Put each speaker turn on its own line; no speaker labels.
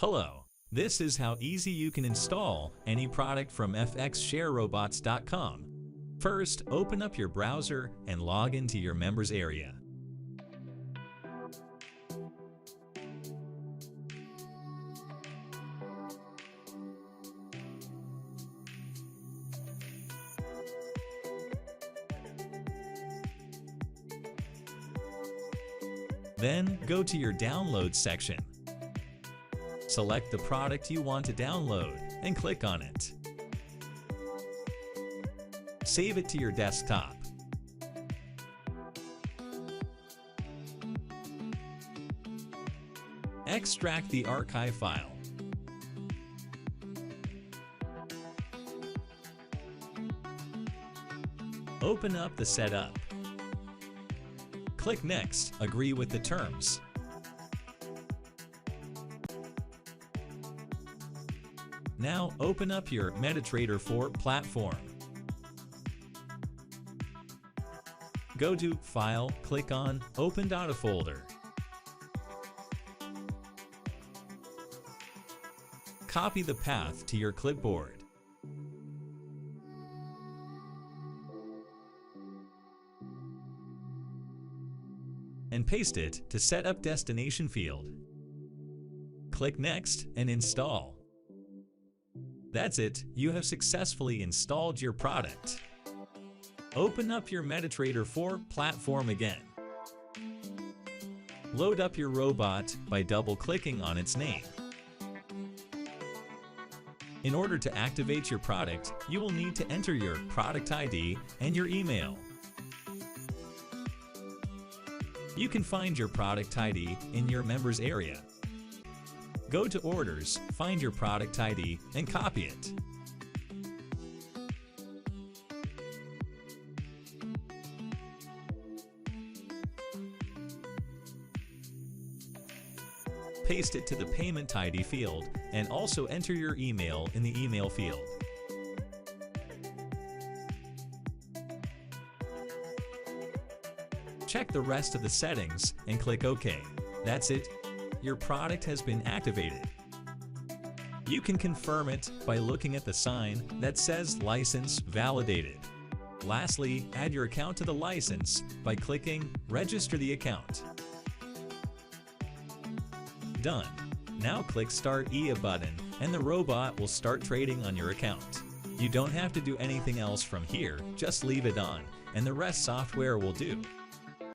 Hello, this is how easy you can install any product from fxsharerobots.com. First, open up your browser and log into your members area. Then, go to your Download section. Select the product you want to download and click on it. Save it to your desktop. Extract the archive file. Open up the setup. Click Next, agree with the terms. Now open up your MetaTrader 4 platform. Go to File, click on Open Data Folder. Copy the path to your clipboard. And paste it to Setup Destination field. Click Next and install. That's it, you have successfully installed your product. Open up your MetaTrader 4 platform again. Load up your robot by double-clicking on its name. In order to activate your product, you will need to enter your product ID and your email. You can find your product ID in your members area. Go to Orders, find your product ID, and copy it. Paste it to the Payment ID field, and also enter your email in the email field. Check the rest of the settings and click OK. That's it. Your product has been activated. You can confirm it by looking at the sign that says License Validated. Lastly, add your account to the license by clicking Register the account. Done. Now click Start EA button and the robot will start trading on your account. You don't have to do anything else from here, just leave it on and the rest software will do.